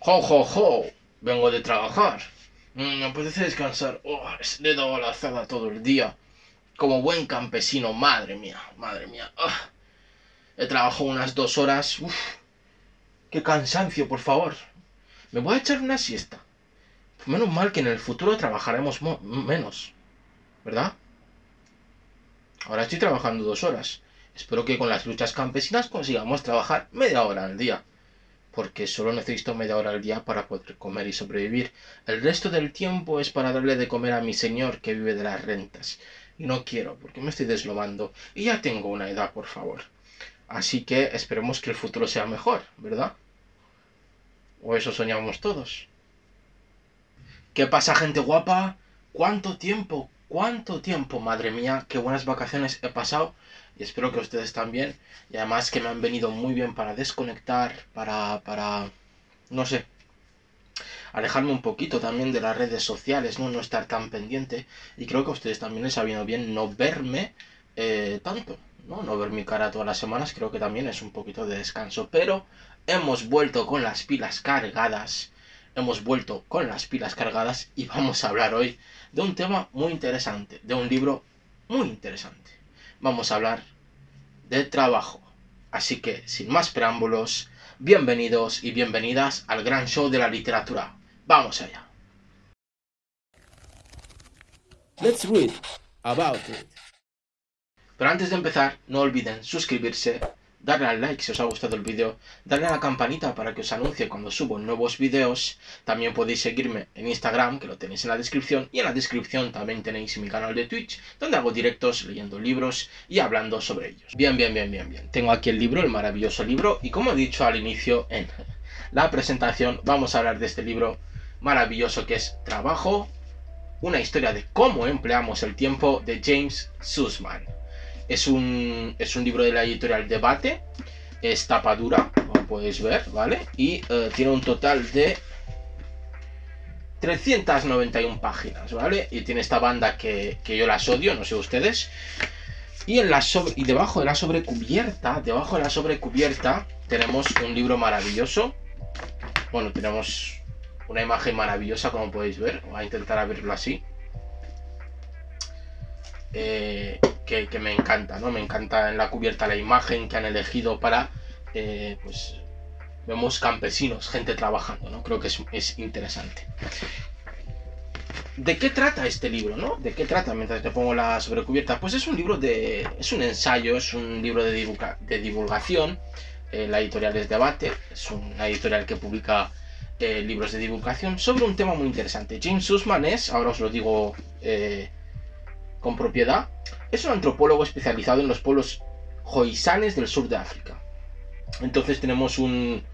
Jo, jo, jo, vengo de trabajar. Me apetece descansar. Le he dado la azada todo el día. Como buen campesino, madre mía, madre mía. He trabajado unas 2 horas. Qué cansancio, por favor. Me voy a echar una siesta. Menos mal que en el futuro trabajaremos menos, ¿verdad? Ahora estoy trabajando 2 horas. Espero que con las luchas campesinas consigamos trabajar media hora al día. Porque solo necesito media hora al día para poder comer y sobrevivir. El resto del tiempo es para darle de comer a mi señor que vive de las rentas. Y no quiero, porque me estoy deslomando. Y ya tengo una edad, por favor. Así que esperemos que el futuro sea mejor, ¿verdad? O eso soñamos todos. ¿Qué pasa, gente guapa? ¿Cuánto tiempo? ¿Cuánto tiempo? Madre mía, qué buenas vacaciones he pasado. Y espero que ustedes también. Y además que me han venido muy bien para desconectar, no sé, alejarme un poquito también de las redes sociales, ¿no? No estar tan pendiente. Y creo que a ustedes también les ha venido bien no verme tanto, ¿no? No ver mi cara todas las semanas, creo que también es un poquito de descanso. Pero hemos vuelto con las pilas cargadas. Hemos vuelto con las pilas cargadas y vamos a hablar hoy de un tema muy interesante, de un libro muy interesante. Vamos a hablar de trabajo. Así que, sin más preámbulos, bienvenidos y bienvenidas al gran show de la literatura. ¡Vamos allá! Let's read about it. Pero antes de empezar, no olviden suscribirse, darle al like si os ha gustado el vídeo, darle a la campanita para que os anuncie cuando subo nuevos vídeos. También podéis seguirme en Instagram, que lo tenéis en la descripción, y en la descripción también tenéis mi canal de Twitch, donde hago directos leyendo libros y hablando sobre ellos. Bien. Tengo aquí el libro, el maravilloso libro, y como he dicho al inicio en la presentación, vamos a hablar de este libro maravilloso que es Trabajo, una historia de cómo empleamos el tiempo, de James Sussman. Es un libro de la editorial Debate, es tapa dura, como podéis ver, ¿vale? Y tiene un total de 391 páginas, ¿vale? Y tiene esta banda que yo las odio, no sé ustedes. Y, y debajo de la sobrecubierta, tenemos un libro maravilloso. Bueno, tenemos una imagen maravillosa, como podéis ver. Voy a intentar abrirlo así. Que me encanta, ¿no? Me encanta en la cubierta la imagen que han elegido para, pues, vemos campesinos, gente trabajando, ¿no? Creo que es interesante. ¿De qué trata este libro, no? ¿De qué trata mientras te pongo la sobrecubierta? Pues es un libro es un ensayo, es un libro de divulgación. La editorial es Debate, es una editorial que publica libros de divulgación sobre un tema muy interesante. James Sussman ahora os lo digo con propiedad, es un antropólogo especializado en los pueblos khoisanes del sur de África. Entonces tenemos un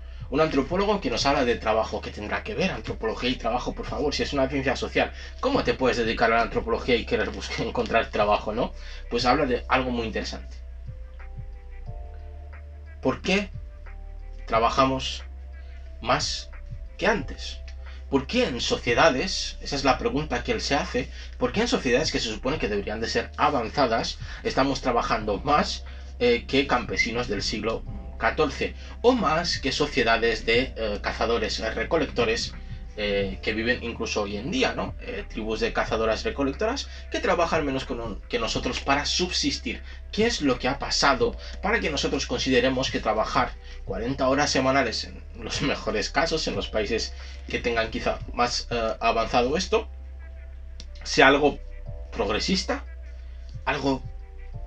antropólogo que nos habla de trabajo. ¿Qué tendrá que ver antropología y trabajo, por favor? Si es una ciencia social, ¿cómo te puedes dedicar a la antropología y querer encontrar trabajo, no? Pues habla de algo muy interesante. ¿Por qué trabajamos más que antes? ¿Por qué en sociedades, esa es la pregunta que él se hace, por qué en sociedades que se supone que deberían de ser avanzadas, estamos trabajando más que campesinos del siglo XIV, o más que sociedades de cazadores recolectores que viven incluso hoy en día, ¿no? Tribus de cazadoras recolectoras que trabajan menos que nosotros para subsistir. ¿Qué es lo que ha pasado para que nosotros consideremos que trabajar 40 horas semanales, en los mejores casos, en los países que tengan quizá más avanzado esto, sea algo progresista, algo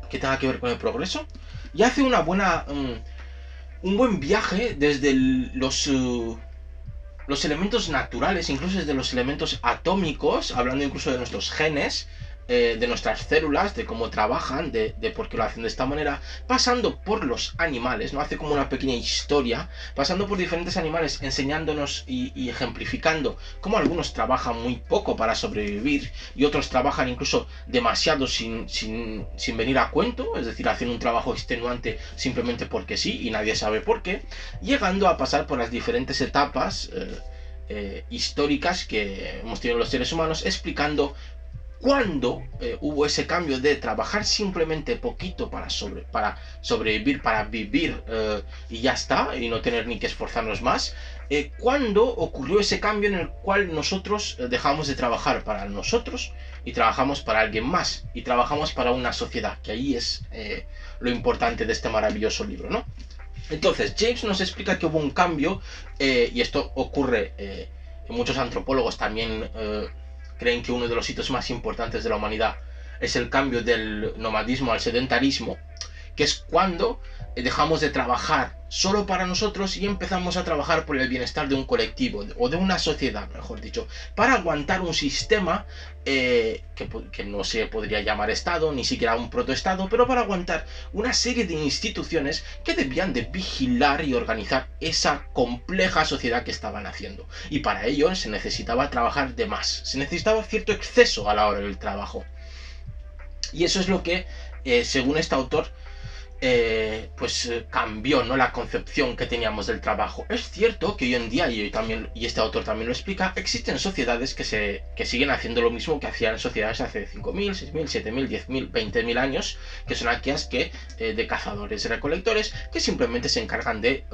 que tenga que ver con el progreso? Y hace un buen viaje desde los elementos naturales, incluso desde los elementos atómicos, hablando incluso de nuestros genes, de nuestras células, de cómo trabajan, de por qué lo hacen de esta manera, pasando por los animales, ¿no? Hace como una pequeña historia, pasando por diferentes animales, enseñándonos y ejemplificando cómo algunos trabajan muy poco para sobrevivir y otros trabajan incluso demasiado sin venir a cuento, es decir, hacen un trabajo extenuante simplemente porque sí y nadie sabe por qué, llegando a pasar por las diferentes etapas históricas que hemos tenido los seres humanos, explicando cuando hubo ese cambio de trabajar simplemente poquito para sobrevivir, para vivir y ya está, y no tener ni que esforzarnos más, ¿Cuándo ocurrió ese cambio en el cual nosotros dejamos de trabajar para nosotros y trabajamos para alguien más? Y trabajamos para una sociedad, que ahí es lo importante de este maravilloso libro, ¿no? Entonces, James nos explica que hubo un cambio, y esto ocurre, muchos antropólogos también creen que uno de los hitos más importantes de la humanidad es el cambio del nomadismo al sedentarismo, que es cuando dejamos de trabajar solo para nosotros y empezamos a trabajar por el bienestar de un colectivo, o de una sociedad, mejor dicho, para aguantar un sistema que no se podría llamar Estado, ni siquiera un protoestado, pero para aguantar una serie de instituciones que debían de vigilar y organizar esa compleja sociedad que estaban haciendo. Y para ello se necesitaba trabajar de más, se necesitaba cierto exceso a la hora del trabajo. Y eso es lo que, según este autor, cambió, ¿no?, la concepción que teníamos del trabajo. Es cierto que hoy en día, y este autor también lo explica, existen sociedades que siguen haciendo lo mismo que hacían sociedades hace 5.000, 6.000, 7.000, 10.000, 20.000 años, que son aquellas de cazadores y recolectores, que simplemente se encargan de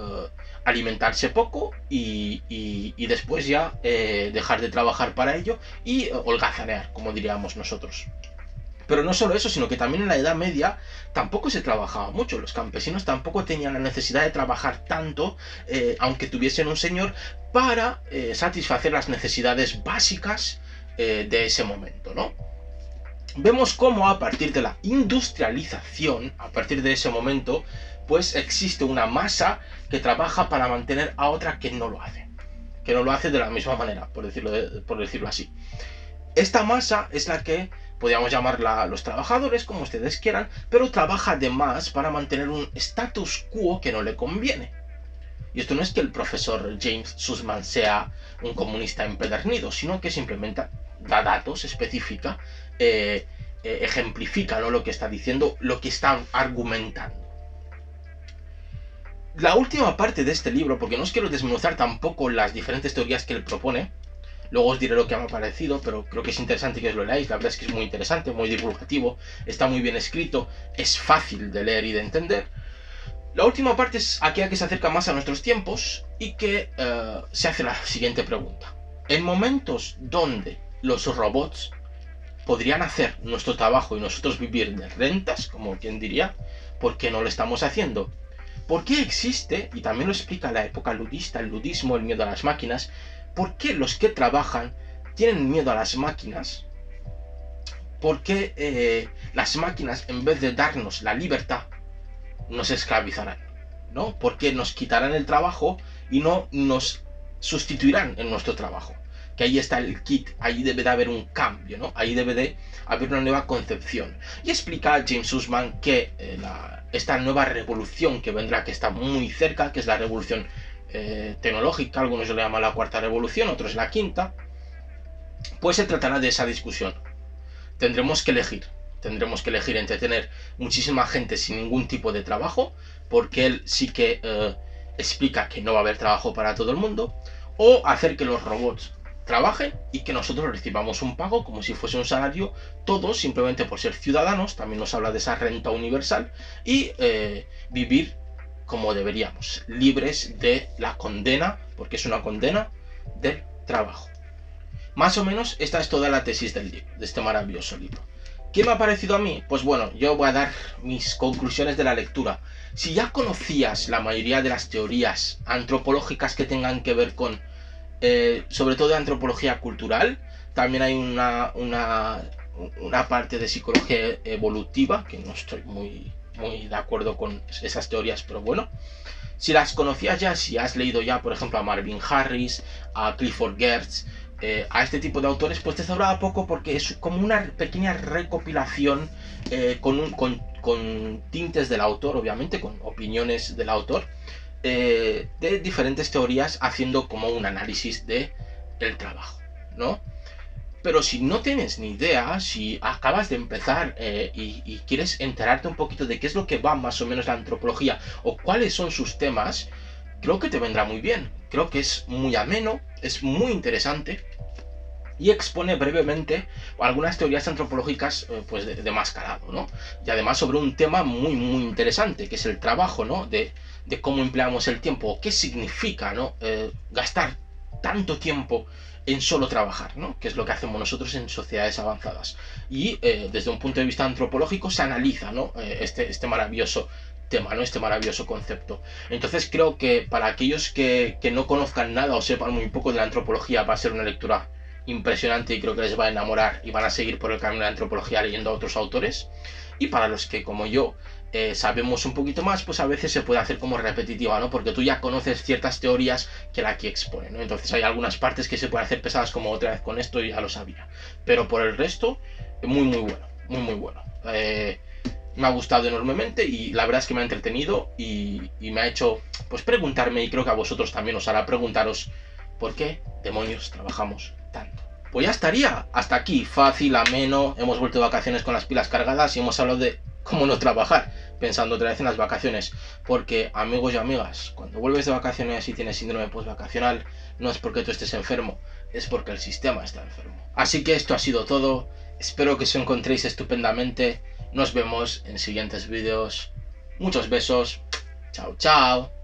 alimentarse poco y después ya dejar de trabajar para ello y holgazanear, como diríamos nosotros. Pero no solo eso, sino que también en la Edad Media tampoco se trabajaba mucho. Los campesinos tampoco tenían la necesidad de trabajar tanto, aunque tuviesen un señor, para satisfacer las necesidades básicas de ese momento, ¿no? Vemos cómo a partir de la industrialización, a partir de ese momento, pues existe una masa que trabaja para mantener a otra que no lo hace. Que no lo hace de la misma manera, por decirlo así. Esta masa es la que podríamos llamarla los trabajadores, como ustedes quieran, pero trabaja de más para mantener un status quo que no le conviene. Y esto no es que el profesor James Sussman sea un comunista empedernido, sino que simplemente da datos, especifica, ejemplifica, ¿no?, lo que está diciendo, lo que está argumentando. La última parte de este libro, porque no os quiero desmenuzar tampoco las diferentes teorías que él propone, luego os diré lo que me ha parecido, pero creo que es interesante que os lo leáis. La verdad es que es muy interesante, muy divulgativo, está muy bien escrito, es fácil de leer y de entender. La última parte es aquella que se acerca más a nuestros tiempos y que se hace la siguiente pregunta. En momentos donde los robots podrían hacer nuestro trabajo y nosotros vivir de rentas, como quien diría, ¿por qué no lo estamos haciendo? ¿Por qué existe, y también lo explica la época ludista, el ludismo, el miedo a las máquinas, por qué los que trabajan tienen miedo a las máquinas? ¿Por qué las máquinas, en vez de darnos la libertad, nos esclavizarán? ¿No? ¿Por qué nos quitarán el trabajo y no nos sustituirán en nuestro trabajo? Que ahí está el kit, ahí debe de haber un cambio, ¿no? Ahí debe de haber una nueva concepción. Y explica James Sussman que esta nueva revolución que vendrá, que está muy cerca, que es la revolución tecnológica, algunos lo llaman la cuarta revolución, otros la quinta, pues se tratará de esa discusión. Tendremos que elegir entre tener muchísima gente sin ningún tipo de trabajo, porque él sí que explica que no va a haber trabajo para todo el mundo, o hacer que los robots trabajen y que nosotros recibamos un pago como si fuese un salario, todos simplemente por ser ciudadanos. También nos habla de esa renta universal y vivir como deberíamos, libres de la condena, porque es una condena del trabajo. Más o menos esta es toda la tesis del libro, de este maravilloso libro. ¿Qué me ha parecido a mí? Pues bueno, yo voy a dar mis conclusiones de la lectura. Si ya conocías la mayoría de las teorías antropológicas que tengan que ver con, sobre todo de antropología cultural, también hay una parte de psicología evolutiva, que no estoy muy de acuerdo con esas teorías, pero bueno, si las conocías ya, si has leído ya, por ejemplo, a Marvin Harris, a Clifford Geertz, a este tipo de autores, pues te sobraba poco, porque es como una pequeña recopilación con tintes del autor, obviamente, con opiniones del autor, de diferentes teorías, haciendo como un análisis del trabajo, ¿no? Pero si no tienes ni idea, si acabas de empezar y quieres enterarte un poquito de qué es lo que va más o menos la antropología o cuáles son sus temas, creo que te vendrá muy bien. Creo que es muy ameno, es muy interesante y expone brevemente algunas teorías antropológicas pues de más calado, ¿no? Y además sobre un tema muy interesante, que es el trabajo, ¿no? De cómo empleamos el tiempo, qué significa, ¿no? Gastar tanto tiempo en solo trabajar, ¿no? Que es lo que hacemos nosotros en sociedades avanzadas. Y desde un punto de vista antropológico se analiza, ¿no? Este maravilloso tema, ¿no? Este maravilloso concepto. Entonces creo que para aquellos que no conozcan nada o sepan muy poco de la antropología va a ser una lectura impresionante y creo que les va a enamorar y van a seguir por el camino de la antropología leyendo a otros autores. Y para los que, como yo, sabemos un poquito más, pues a veces se puede hacer como repetitiva, ¿no? Porque tú ya conoces ciertas teorías que la aquí expone, ¿no? Entonces hay algunas partes que se pueden hacer pesadas, como otra vez con esto y ya lo sabía. Pero por el resto, muy bueno, muy bueno. Me ha gustado enormemente y la verdad es que me ha entretenido y me ha hecho pues preguntarme, y creo que a vosotros también os hará preguntaros por qué demonios trabajamos tanto. Pues ya estaría, hasta aquí, fácil, ameno, hemos vuelto de vacaciones con las pilas cargadas y hemos hablado de cómo no trabajar, pensando otra vez en las vacaciones, porque amigos y amigas, cuando vuelves de vacaciones y tienes síndrome postvacacional, no es porque tú estés enfermo, es porque el sistema está enfermo. Así que esto ha sido todo, espero que os encontréis estupendamente, nos vemos en siguientes vídeos, muchos besos, chao chao.